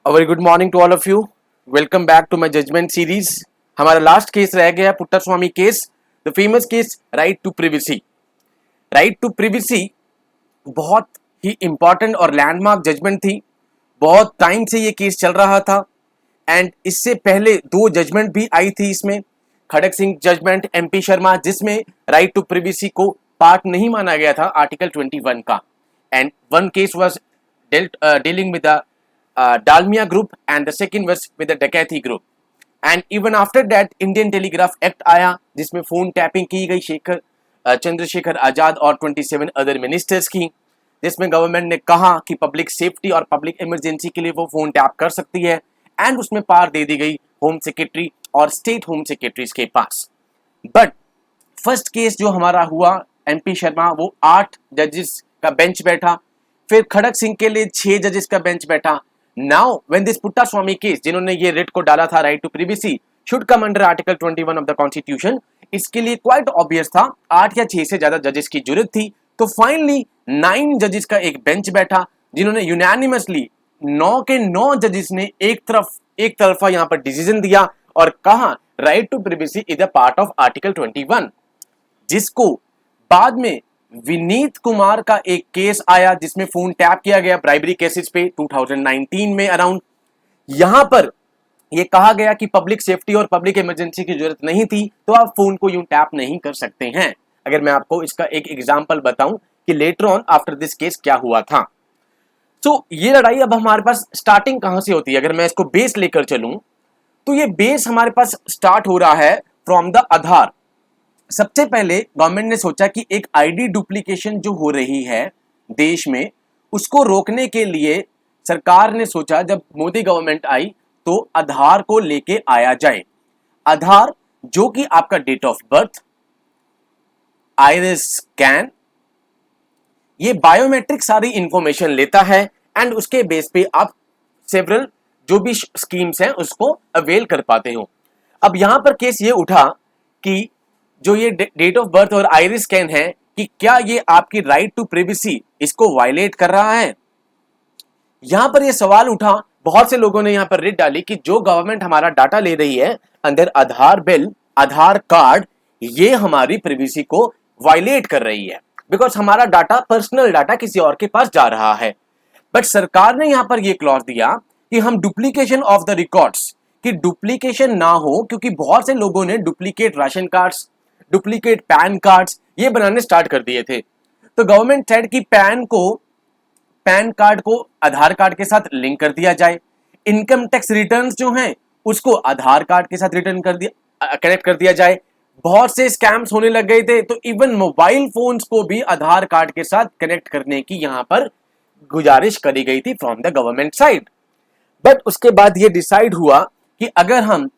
A very good morning to all of you. Welcome back to my judgment series. हमारा last case रह गया Puttaswamy case, the famous case right to privacy. Right to privacy बहुत ही important और landmark judgment थी. बहुत time से ये केस चल रहा था एंड इससे पहले दो जजमेंट भी आई थी इसमें. खड़क सिंह जजमेंट, MP शर्मा, जिसमें राइट टू प्रिवेसी को पार्ट नहीं माना गया था आर्टिकल 21 का. And one case was dealing with the Dalmia group and the second was with the Dakati group. And even after that Indian Telegraph Act आया जिसमें phone tapping की गई चंद्रशेखर आजाद और 27 अदर मिनिस्टर्स की, जिसमें गवर्नमेंट ने कहा कि पब्लिक सेफ्टी और पब्लिक इमरजेंसी के लिए वो फोन टैप कर सकती है एंड उसमें पावर दे दी गई होम सेक्रेटरी और स्टेट होम सेक्रेटरीज के पास. बट फर्स्ट केस जो हमारा हुआ MP शर्मा, वो 8 जजेस का बेंच बैठा. फिर खड़क सिंह के लिए 6 जजेस का बेंच बैठा. Now when this Puttaswamy case, जिन्होंने ये रिट को डाला था right to privacy, should come under article 21 of the constitution, इसके लिए क्वाइट ऑब्वियस था 8 या 6 से ज्यादा जजेस की जरूरत थी. तो फाइनली 9 जजेस का एक बेंच बैठा, जिन्होंने यूनानिमसली 9 के 9 जजेस ने एक तरफा यहां पर डिसीजन दिया और कहा right to privacy is a part of article 21. जिसको बाद में विनीत कुमार का एक केस आया जिसमें फोन टैप किया गया ब्राइबरी केसेस पे 2019 में अराउंड. यहां पर यह कहा गया कि पब्लिक सेफ्टी और पब्लिक इमरजेंसी की जरूरत नहीं थी तो आप फोन को यूं टैप नहीं कर सकते हैं. अगर मैं आपको इसका एक एग्जांपल बताऊं कि later on after this case क्या हुआ था. तो ये लड़ाई अब हमारे पास स्टार्टिंग कहां से होती है, अगर मैं इसको बेस लेकर चलूं तो ये बेस हमारे पास स्टार्ट हो रहा है फ्रॉम द आधार. सबसे पहले गवर्नमेंट ने सोचा कि एक आईडी डुप्लीकेशन जो हो रही है देश में, उसको रोकने के लिए सरकार ने सोचा, जब मोदी गवर्नमेंट आई तो आधार को लेके आया जाए. आधार जो कि आपका date of birth, iris scan, ये बायोमेट्रिक सारी इंफॉर्मेशन लेता है एंड उसके बेस पे आप सेवरल जो भी स्कीम्स हैं उसको अवेल कर पाते हो. अब यहां पर केस ये उठा कि जो ये डेट ऑफ बर्थ और आइरिस स्कैन है कि क्या ये आपकी राइट टू प्रिवेसी इसको वायलेट कर रहा है. यहां पर ये सवाल उठा, बहुत से लोगों ने यहां पर रिट डाली कि जो गवर्नमेंट हमारा डाटा ले रही है अंदर आधार बिल, आधार कार्ड, ये हमारी प्रिवेसी को वायलेट कर रही है बिकॉज हमारा डाटा, पर्सनल डाटा किसी और के पास जा रहा है. बट सरकार ने यहां पर यह क्लॉज दिया कि हम डुप्लीकेशन ऑफ द रिकॉर्ड्स, कि डुप्लीकेशन ना हो, क्योंकि बहुत से लोगों ने duplicate ration cards, duplicate pan cards ये बनाने स्टार्ट कर दिए थे. तो गवर्नमेंट सेड कि पैन कार्ड को आधार कार्ड के साथ लिंक कर दिया जाए. इनकम टैक्स रिटर्न्स जो हैं उसको आधार कार्ड के साथ कनेक्ट कर दिया जाए. बहुत से स्कैम्स होने लग गए थे तो इवन मोबाइल फोन्स को भी आधार कार्ड के साथ कनेक्ट करने की यहां पर गुजारिश करी गई थी from the government side. But उसके बाद ये डिसाइड हुआ कि अगर हम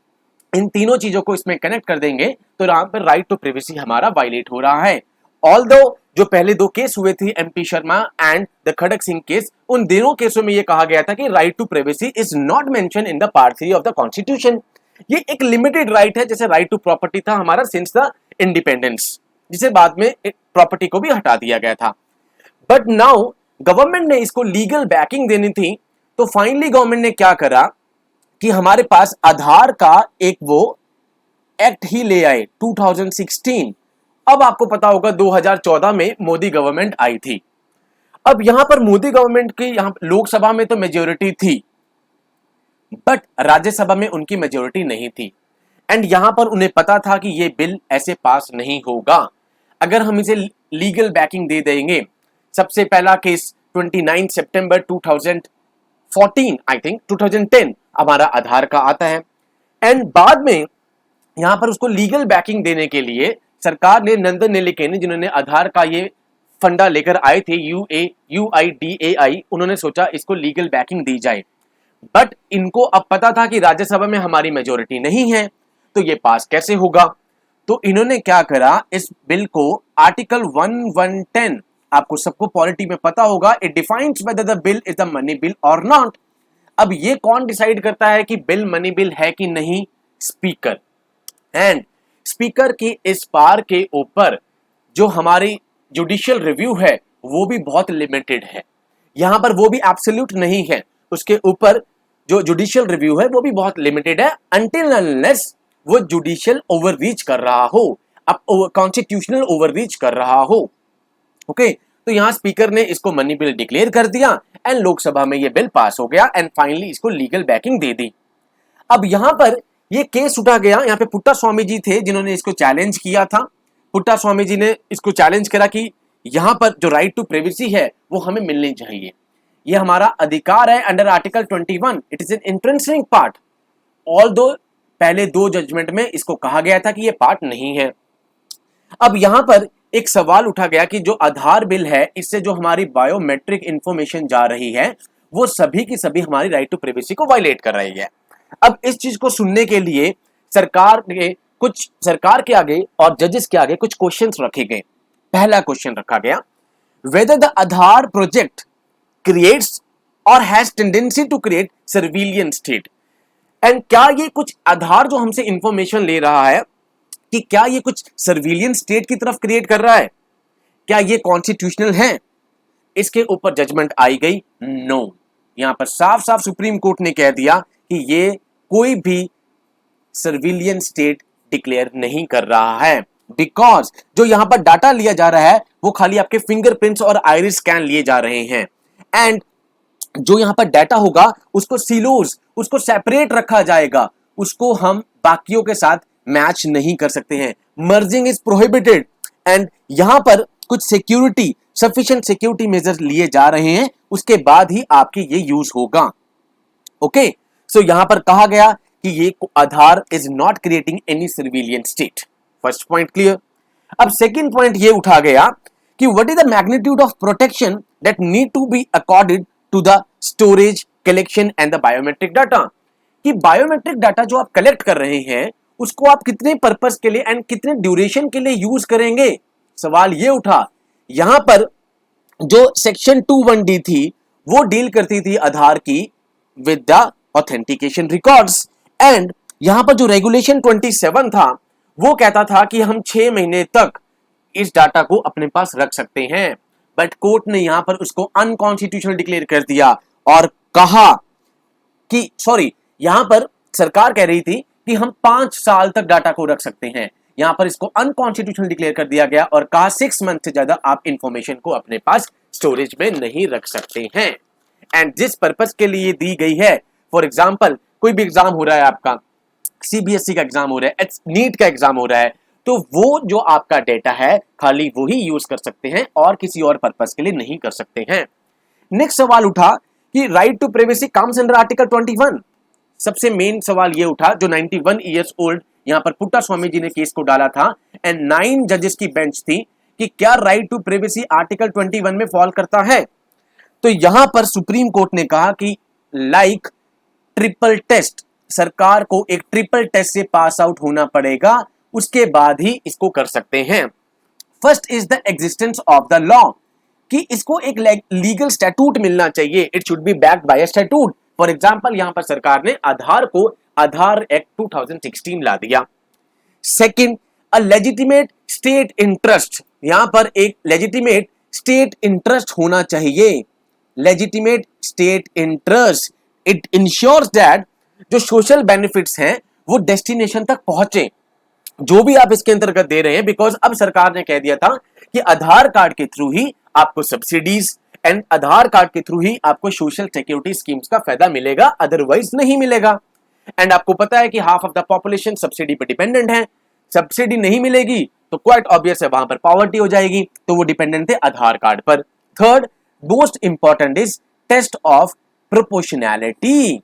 इन तीनों चीजों को इसमें कनेक्ट कर देंगे तो यहां पर राइट टू प्रिवेसी हमारा वायलेट हो रहा है. ऑल्दो जो पहले दो केस हुए थे MP Sharma and the Kharak Singh case, उन दोनों केसों में यह कहा गया था कि right to privacy is not mention in the part 3 of the constitution. ये एक लिमिटेड राइट है, जैसे राइट टू प्रॉपर्टी था हमारा सिंस द इंडिपेंडेंस, जिसे बाद में प्रॉपर्टी को भी हटा दिया गया था. बट नाउ गवर्नमेंट ने इसको लीगल बैकिंग देनी थी, तो फाइनली गवर्नमेंट ने क्या करा कि हमारे पास आधार का एक वो एक्ट ही ले आए 2016. अब आपको पता होगा 2014 में मोदी गवर्नमेंट आई थी. अब यहां पर मोदी गवर्नमेंट की यहां लोकसभा में तो मेजोरिटी थी बट राज्यसभा में उनकी मेजोरिटी नहीं थी. एंड यहां पर उन्हें पता था कि ये बिल ऐसे पास नहीं होगा अगर हम इसे लीगल बैकिंग दे देंगे. सबसे पहला केस 29 सितंबर 2014, आई थिंक 2010 हमारा आधार का आता है. एंड बाद में यहां पर उसको लीगल बैकिंग देने के लिए सरकार ने नंदन नीलेकणी, जिन्होंने आधार का ये फंडा लेकर आए थे, UIDAI, उन्होंने सोचा इसको लीगल बैकिंग दी जाए. बट इनको अब पता था कि राज्यसभा में हमारी मेजोरिटी नहीं है तो ये पास कैसे होगा. तो इन्होंने क्या करा, इस बिल को आर्टिकल 1110, आपको सबको पॉलिटी में पता होगा, it defines whether the bill is the money bill और नॉट. अब ये कौन डिसाइड करता है कि बिल मनी बिल है कि नहीं? स्पीकर. एंड स्पीकर की इस पार के ऊपर जो हमारी जुडिशियल रिव्यू है वो भी बहुत लिमिटेड है. यहां पर वो भी एब्सोल्यूट नहीं है, उसके ऊपर जो जुडिशियल रिव्यू है वो भी बहुत लिमिटेड है, अनटिल अनलेस वो जुडिशियल ओवररीच कर रहा हो, अब कॉन्स्टिट्यूशनल ओवररीच कर रहा हो। ओके, तो यहां स्पीकर ने इसको मनी बिल डिक्लेयर कर दिया एंड लोकसभा में ये बिल पास हो गया एंड फाइनली इसको लीगल बैकिंग दे दी। अब यहां पर ये केस उठा गया, यहां पे पुट्टा स्वामी जी थे जिन्होंने इसको चैलेंज किया था। पुट्टा स्वामी जी ने इसको चैलेंज करा कि यहां पर जो राइट टू प्राइवेसी है वो हमें मिलनी चाहिए, ये हमारा अधिकार है under article 21, it is an intrinsic part. Although पहले दो जजमेंट में इसको कहा गया था कि ये पार्ट नहीं है। अब यहां पर एक सवाल उठा गया कि जो आधार बिल है इससे जो हमारी बायोमेट्रिक इंफॉर्मेशन जा रही है वो सभी की सभी हमारी राइट टू प्राइवेसी को वायलेट कर रही है। अब इस चीज को सुनने के लिए सरकार के आगे और जजेस के आगे कुछ क्वेश्चंस रखे गए। पहला क्वेश्चन रखा गया, whether the Aadhaar project creates और has tendency to create surveillance state, and क्या ये कुछ आधार जो हमसे इंफॉर्मेशन ले रहा है कि क्या ये कुछ सर्विलियंस स्टेट की तरफ क्रिएट कर रहा है, क्या ये कॉन्स्टिट्यूशनल है? इसके ऊपर जजमेंट आई गई नो। यहां पर साफ साफ सुप्रीम कोर्ट ने कह दिया कि ये कोई भी सर्विलियंस स्टेट डिक्लेयर नहीं कर रहा है, बिकॉज जो यहां पर डाटा लिया जा रहा है वो खाली आपके फिंगरप्रिंट्स और आइरिस स्कैन लिए जा रहे हैं, एंड जो यहां पर डाटा होगा उसको सिलोज, उसको सेपरेट रखा जाएगा, उसको हम बाकियों के साथ मैच नहीं कर सकते हैं। मर्जिंग इज प्रोहिबिटेड, एंड यहां पर कुछ सिक्योरिटी, सफिशिएंट सिक्योरिटी मेजर्स लिए जा रहे हैं, उसके बाद ही आपके ये यूज होगा। ओके, सो यहां पर कहा गया कि ये Aadhaar is not creating any surveillance state. First point clear. अब सेकंड पॉइंट ये उठा गया कि what is the magnitude of protection that need to be accorded to the storage, collection and the biometric data, कि बायोमेट्रिक डाटा जो आप collect कर रहे हैं उसको आप कितने पर्पस के लिए एंड कितने ड्यूरेशन के लिए यूज करेंगे। सवाल ये उठा, यहां पर जो सेक्शन 21D थी वो डील करती थी आधार की with the authentication records, and यहां पर जो रेगुलेशन 27 था वो कहता था कि हम 6 महीने तक इस डाटा को अपने पास रख सकते हैं, बट कोर्ट ने यहां पर उसको अनकॉन्स्टिट्यूशनल डिक्लेयर कर दिया और कहा कि सॉरी, यहां पर सरकार कह रही थी कि हम 5 साल तक डाटा को रख सकते हैं, यहां पर इसको अनकॉन्स्टिट्यूशनल डिक्लेयर कर दिया गया और कहा 6 मंथ से ज्यादा आप इंफॉर्मेशन को अपने पास स्टोरेज में नहीं रख सकते हैं। एंड जिस पर्पस के लिए दी गई है, फॉर एग्जाम्पल कोई भी एग्जाम हो रहा है, आपका सीबीएसई का एग्जाम हो रहा है, नीट का एग्जाम हो रहा है, तो वो जो आपका डेटा है खाली वो ही यूज कर सकते हैं और किसी और पर्पस के लिए नहीं कर सकते हैं। नेक्स्ट सवाल उठा कि right to privacy comes under article 21। सबसे मेन सवाल ये उठा, जो 91 ईयर्स ओल्ड यहां पर पुट्टा स्वामी जी ने केस को डाला था एंड 9 जजेस की बेंच थी, कि क्या राइट टू प्राइवेसी आर्टिकल 21 में फॉल करता है। तो यहां पर सुप्रीम कोर्ट ने कहा कि लाइक ट्रिपल टेस्ट, सरकार को एक ट्रिपल टेस्ट से पास आउट होना पड़ेगा, उसके बाद ही इसको कर सकते हैं। First is the existence of the law, कि इसको एक लीगल स्टैट्यूट मिलना चाहिए, it should be backed by a statute. For example यहां पर सरकार ने आधार को आधार एक्ट 2016 ला दिया। Second, a legitimate state interest, यहां पर एक लेजिटिमेट स्टेट इंटरेस्ट होना चाहिए, legitimate state interest, it ensures that जो सोशल बेनिफिट्स हैं वो डेस्टिनेशन तक पहुंचे, जो भी आप इसके अंतर्गत दे रहे हैं, बिकॉज अब सरकार ने कह दिया था कि आधार कार्ड के थ्रू ही आपको सब्सिडीज एंड आधार कार्ड के थ्रू ही आपको सोशल सिक्योरिटी स्कीम्स का फायदा मिलेगा, अदरवाइज नहीं मिलेगा। एंड आपको पता है कि half of the population subsidy पर डिपेंडेंट है, सब्सिडी नहीं मिलेगी तो क्वाइट ऑब्वियस है वहां पर पॉवर्टी हो जाएगी, तो वो डिपेंडेंट थे आधार कार्ड पर। Third, most important is test of proportionality,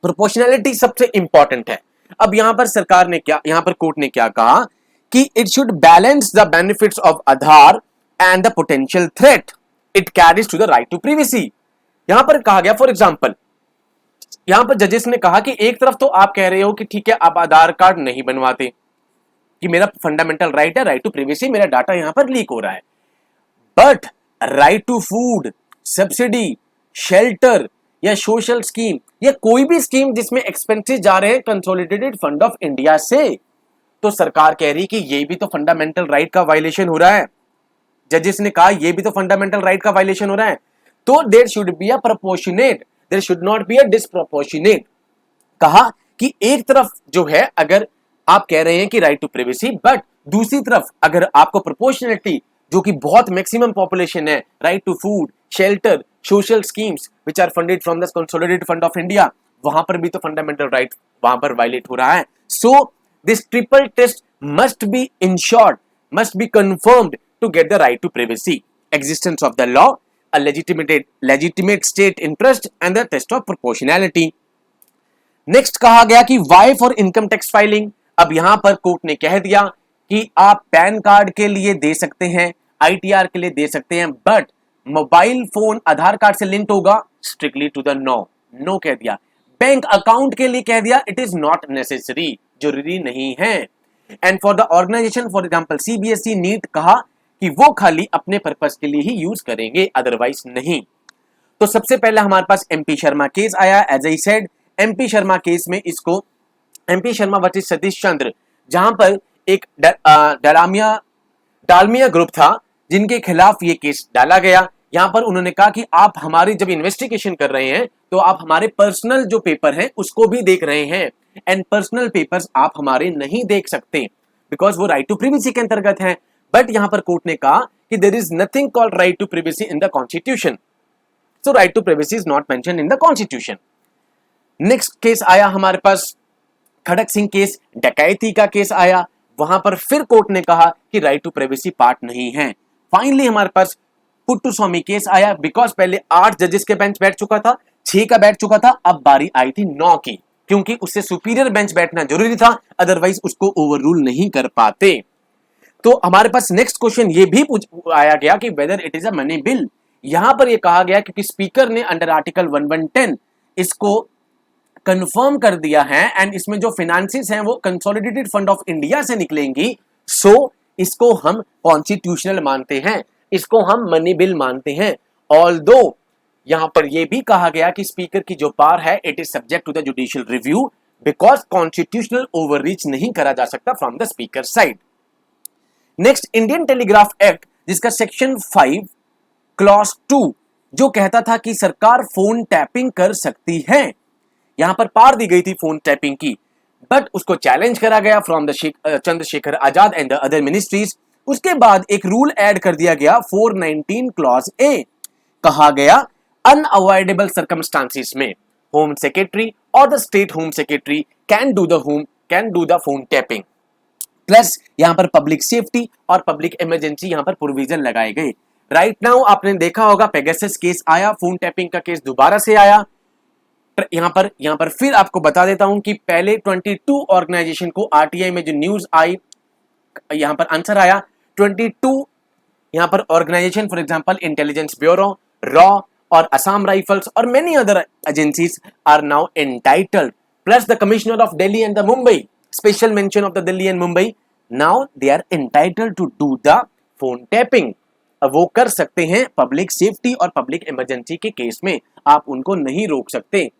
proportionality सबसे इंपॉर्टेंट है। अब यहां पर सरकार ने क्या, यहां पर कोर्ट ने क्या कहा कि it should balance the benefits of Aadhaar and the potential threat it carries to the right to privacy. यहां पर कहा गया, फॉर एग्जांपल यहां पर जजेस ने कहा कि एक तरफ तो आप कह रहे हो कि ठीक है आप आधार कार्ड नहीं बनवाते, कि मेरा फंडामेंटल राइट है, राइट टू प्राइवेसी, मेरा डाटा यहां पर लीक हो रहा है, but right to food, subsidy, shelter या सोशल स्कीम या कोई भी स्कीम जिसमें एक्सपेंसेस जा रहे हैं कंसोलिडेटेड फंड ऑफ इंडिया से, तो सरकार कह रही कि ये भी तो फंडामेंटल राइट का वायलेशन हो रहा है। जजेस ने कहा ये भी तो फंडामेंटल राइट का वायलेशन हो रहा है, तो there should be a proportionate, there should not be a disproportionate. कहा कि एक तरफ जो है अगर आप कह रहे हैं कि राइट टू प्राइवेसी, बट दूसरी तरफ अगर आपको प्रोपोर्शनलिटी जो कि बहुत मैक्सिमम पॉपुलेशन है, right to food, shelter, social schemes which are funded from the consolidated fund of India, वहां पर भी तो फंडामेंटल राइट वहां पर वायलेट हो रहा है। So this triple test must be ensured, must be confirmed to get the right to privacy, existence of the law, a legitimate state interest and the test of proportionality. Next कहा गया कि why for income tax filing. अब यहां पर court ने कह दिया कि आप पैन कार्ड के लिए दे सकते हैं, आईटीआर के लिए दे सकते हैं, but mobile phone Aadhaar card से लिंक होगा, स्ट्रिक्टली टू द नो कह दिया। बैंक अकाउंट के लिए कह दिया इट इज नॉट नेसेसरी, जरूरी नहीं है। And for the organisation for example CBSE, NEET, कहा कि वो खाली अपने पर्पस के लिए ही यूज करेंगे, अदरवाइज नहीं। तो सबसे पहले हमारे पास एमपी शर्मा केस आया। As I said, MP Sharma case में इसको एमपी शर्मा वर्सेस सतीश चंद्र, जहां पर एक डालमिया ग्रुप था जिनके खिलाफ ये केस डाला गया। यहां पर उन्होंने कहा कि आप हमारी जब इन्वेस्टिगेशन कर रहे हैं तो आप हमारे पर्सनल जो पेपर हैं उसको भी देख रहे हैं, एंड पर्सनल पेपर्स आप हमारे नहीं देख सकते बिकॉज वो राइट टू प्रिवेसी के अंतर्गत हैं। बट यहां पर कोर्ट ने कहा कि there is nothing called right to privacy in the constitution, so right to privacy is not mentioned in the constitution. Next case आया हमारे पास खड़क सिंह केस, डकैती का केस आया। वहां पर फिर कोर्ट ने कहा कि राइट टू प्राइवेसी पार्ट नहीं है। फाइनली हमारे पास पुट्टू स्वामी केस आया, बिकॉज पहले 8 जजेस के बेंच बैठ चुका था, 6 का बैठ चुका था, अब बारी आई थी 9 की, क्योंकि उससे सुपीरियर बेंच बैठना जरूरी था, अदरवाइज उसको ओवररूल नहीं कर पाते। तो हमारे पास नेक्स्ट क्वेश्चन ये भी आया गया कि whether it is a money bill. यहां पर यह कहा गया क्योंकि स्पीकर ने अंडर आर्टिकल 1110 इसको कंफर्म कर दिया है, एंड इसमें जो फाइनेंसेस हैं वो कंसोलिडेटेड फंड ऑफ इंडिया से निकलेंगी, सो इसको हम कॉन्स्टिट्यूशनल मानते हैं, इसको हम मनी बिल मानते हैं। ऑल्दो यहां पर यह भी कहा गया कि स्पीकर की जो पावर है it is subject to the judicial review, because constitutional overreach नहीं करा जा सकता from the speaker side. Next, Indian telegraph act, जिसका सेक्शन 5 क्लॉज 2 जो कहता था कि सरकार फोन टैपिंग कर सकती है, यहां पर पार दी गई थी फोन टैपिंग की, बट उसको चैलेंज करा गया from the Chandrashekhar Azad and the other ministries. उसके बाद एक रूल ऐड कर दिया गया 419 क्लॉज ए, कहा गया अनअवॉइडेबल सर्कमस्टांसिस में होम सेक्रेटरी और the state home secretary can do the phone tapping, plus यहां पर पब्लिक सेफ्टी और पब्लिक इमरजेंसी यहां पर प्रोविजन लगाए गए। राइट नाउ आपने देखा होगा पेगासस केस आया, फोन टैपिंग का केस दोबारा से आया। यहां पर फिर आपको बता देता हूं कि पहले 22 ऑर्गेनाइजेशन को आरटीआई में जो न्यूज आई, यहां पर आंसर आया 22 यहां पर organization, for example intelligence bureau, रॉ और असम राइफल्स और many other agencies are now entitled, plus the commissioner of Delhi and the Mumbai, special mention of the Delhi and Mumbai, now they are entitled to do the phone tapping. अब वो कर सकते हैं public safety और public emergency के case में, आप उनको नहीं रोक सकते।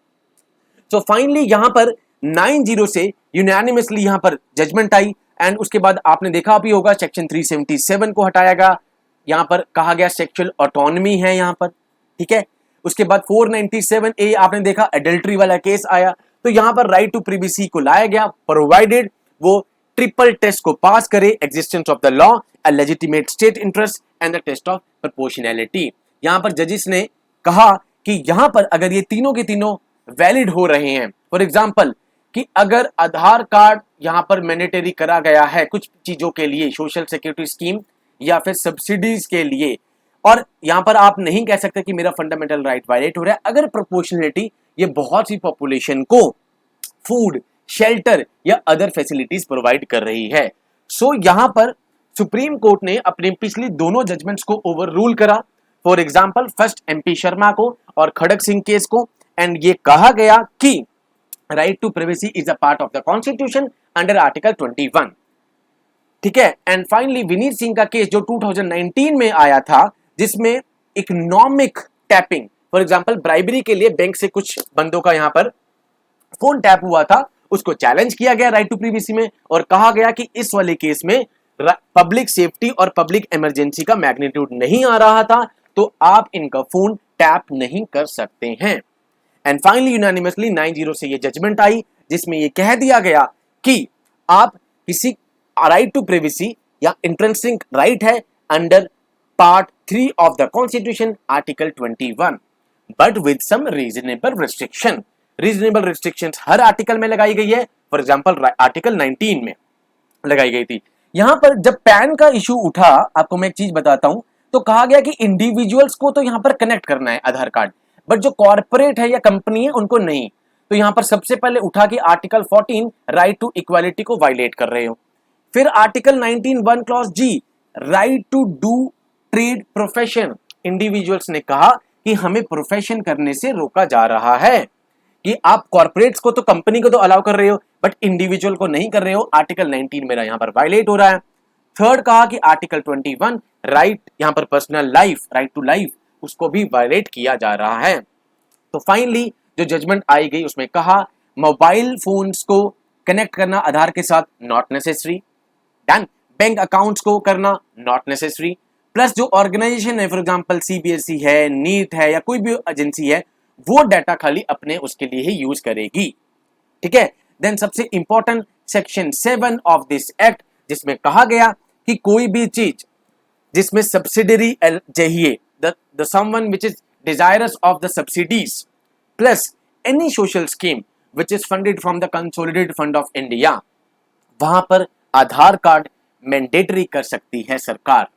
सो फाइनली यहां पर 9-0 से यूनानिमसली यहां पर जजमेंट आई, एंड उसके बाद आपने देखा भी होगा सेक्शन 377 को हटाया गया, यहां पर कहा गया सेक्सुअल ऑटोनॉमी है यहां पर, ठीक है। उसके बाद 497A आपने देखा एडल्ट्री वाला केस आया, तो यहां पर राइट टू प्रिवेसी को लाया गया, प्रोवाइडेड वो ट्रिपल टेस्ट को पास करे, existence of the law, a legitimate state interest and the test of proportionality. यहां पर जजिस ने कहा कि यहां पर अगर ये तीनों के तीनों वैलिड हो रहे हैं, फॉर एग्जांपल कि अगर आधार कार्ड यहां पर मैंडेटरी करा गया है कुछ चीजों के लिए, सोशल सिक्योरिटी स्कीम या फिर सब्सिडीज के लिए, और यहां पर आप नहीं कह सकते कि मेरा फंडामेंटल राइट वायलेट हो रहा है अगर प्रोपोर्शनलिटी ये बहुत सी पॉपुलेशन को फूड, शेल्टर या अदर फैसिलिटीज प्रोवाइड कर रही है। सो यहां पर सुप्रीम कोर्ट ने अपने पिछली दोनों जजमेंट्स को ओवररूल करा, for example first MP Sharma को और खड़क सिंह केस को, एंड ये कहा गया कि right to privacy is a part of the constitution under article 21, ठीक है। एंड फाइनली विनीत सिंह का केस जो 2019 में आया था, जिसमें economic tapping, for example bribery के लिए बैंक से कुछ बंदों का यहां पर फोन टैप हुआ था, उसको चैलेंज किया गया राइट टू प्राइवेसी में, और कहा गया कि इस वाले केस में पब्लिक सेफ्टी और पब्लिक इमरजेंसी का मैग्नीट्यूड नहीं आ रहा था, तो आप इनका फोन टैप नहीं कर सकते हैं। एंड फाइनली यूनानिमसली 9-0 से ये जजमेंट आई, जिसमें ये कह दिया गया कि आप किसी राइट टू प्रिवेसी या इंट्रिंसिक राइट है under part 3 of the constitution article 21, but with some reasonable restriction. Reasonable restrictions हर आर्टिकल में लगाई गई है, फॉर एग्जांपल आर्टिकल 19 में लगाई गई थी। यहां पर जब पैन का इशू उठा, आपको मैं एक चीज बताता हूं, तो कहा गया कि इंडिविजुअल्स को तो यहां पर कनेक्ट करना है आधार कार्ड, बट जो कॉर्पोरेट है या कंपनी है उनको नहीं। तो यहां पर सबसे पहले उठा कि आर्टिकल 14 राइट टू इक्वालिटी को वायलेट कर रहे हो। फिर article 19 1 clause G right to do trade profession, individuals ने कहा कि हमें प्रोफेशन करने से रोका जा रहा है, कि आप कॉर्पोरेट्स को तो कंपनी को तो अलाउ कर रहे हो बट इंडिविजुअल को नहीं कर रहे हो। आर्टिकल 19 मेरा यहां पर वायलेट हो रहा है। थर्ड कहा कि आर्टिकल 21 राइट, यहां पर personal life, right to life, उसको भी वायलेट किया जा रहा है। तो फाइनली जो जजमेंट आई गई उसमें कहा मोबाइल फोन्स को कनेक्ट करना आधार के साथ not necessary, done. Bank accounts को करना नॉट नेसेसरी, प्लस जो ऑर्गेनाइजेशन है, फॉर एग्जांपल सीबीएसई है, नीट है या कोई भी एजेंसी है, वो डाटा खाली अपने उसके लिए ही यूज करेगी, ठीक है। देन सबसे important section 7 of this act, जिसमें कहा गया कि कोई भी चीज जिसमें सब्सिडरी चाहिए, the someone which is desirous of the subsidies plus any social scheme which is funded from the consolidated fund of India, वहां पर आधार कार्ड मैंडेटरी कर सकती है सरकार।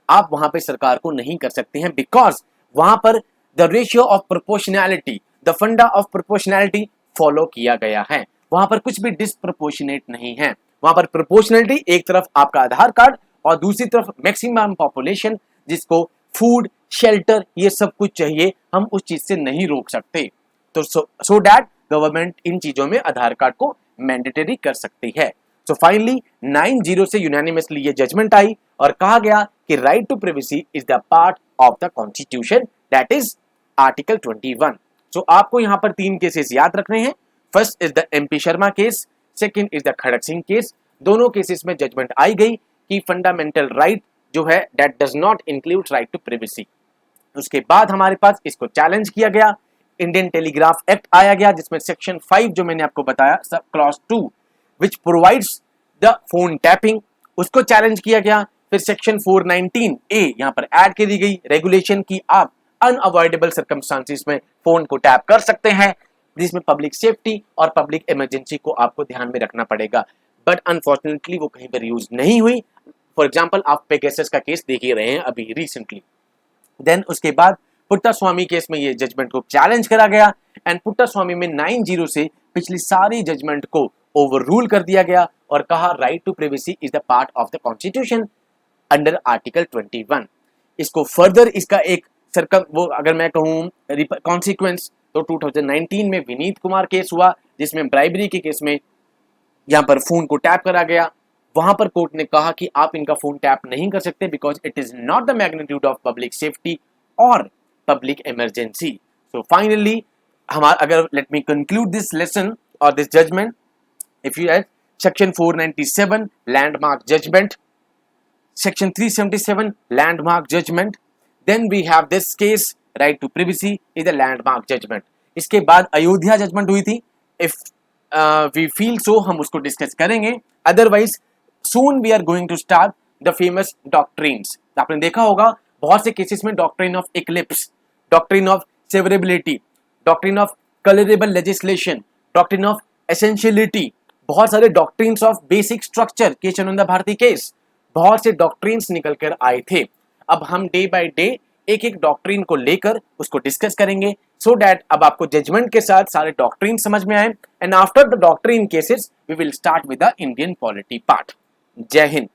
आप वहां पे सरकार को नहीं कर सकते हैं, बिकॉज वहां पर the ratio of proportionality, the फंडा ऑफ प्रोपोर्शनैलिटी फॉलो किया गया है। वहां पर कुछ भी डिसप्रोपोर्शनेट नहीं है। वहां पर प्रोपोर्शनैलिटी, एक तरफ आपका आधार कार्ड और दूसरी तरफ मैक्सिमम पॉपुलेशन, जिसको फूड, शेल्टर, ये सब कुछ चाहिए, हम उस चीज से नहीं रोक सकते। तो सो दैट गवर्नमेंट इन चीजों में आधार कार्ड को मैंडेटरी कर सकती है। सो फाइनली 9-0 से यूनानिमसली ये जजमेंट आई और कहा गया कि right to privacy is the part of the constitution, that is article 21। So आपको यहां पर 3 केसेस याद रखने हैं। First is the MP Sharma case, second is the Kharak Singh case. दोनों केसेस में जजमेंट आई गई कि फंडामेंटल राइट जो है that does not include right to privacy. उसके बाद हमारे पास इसको चैलेंज किया गया, इंडियन टेलीग्राफ एक्ट आया गया, जिसमें सेक्शन 5 जो मैंने आपको बताया, sub clause 2 which provides the phone tapping, उसको चैलेंज किया गया। फिर सेक्शन 419A यहां पर ऐड कर दी गई रेगुलेशन की आप अनअवॉइडेबल सर्कमस्टांसेस में फोन को टैप कर सकते हैं, जिसमें पब्लिक सेफ्टी और पब्लिक इमरजेंसी को आपको ध्यान में रखना पड़ेगा। बट अनफॉर्चुनेटली वो कहीं पर यूज नहीं हुई। फॉर एग्जाम्पल आप पेगासस का केस देख ही रहे हैं अभी रिसेंटली। देन उसके बाद पुट्टास्वामी केस में ये जजमेंट को चैलेंज करा गया एंड पुट्टास्वामी में 9-0 से पिछली सारी जजमेंट को ओवर रूल कर दिया गया और कहा right to privacy is the part of the constitution under article 21। इसको फर्दर इसका एक वो अगर मैं कहूं कॉन्सिक्वेंस, तो 2019 में विनीत कुमार केस हुआ, जिसमें ब्राइबरी के केस में यहां पर फोन को टैप करा गया। वहां पर कोर्ट ने कहा कि आप इनका फोन टैप नहीं कर सकते because it is not the magnitude of public safety और पब्लिक इमरजेंसी। सो फाइनली हमारा, अगर let me conclude this lesson और this judgement, if you have section 497 landmark judgement, section 377 landmark judgment, then we have this case right to privacy is a landmark judgment। इसके बाद Ayodhya judgement हुई थी। if we feel so हम उसको discuss करेंगे, otherwise soon we are going to start the famous doctrines। आपने देखा होगा बहुत से केसेस में doctrine of eclipse, doctrine of severability, doctrine of colourable legislation, doctrine of essentiality, बहुत सारे doctrines of basic structure, Kesavananda Bharati case, बहुत से डॉक्ट्रिन्स निकल कर आए थे। अब हम डे बाय डे एक एक डॉक्ट्रिन को लेकर उसको डिस्कस करेंगे, सो दैट अब आपको जजमेंट के साथ सारे डॉक्ट्रिन समझ में आए and after the doctrine cases we will start with the Indian polity part. जय हिंद।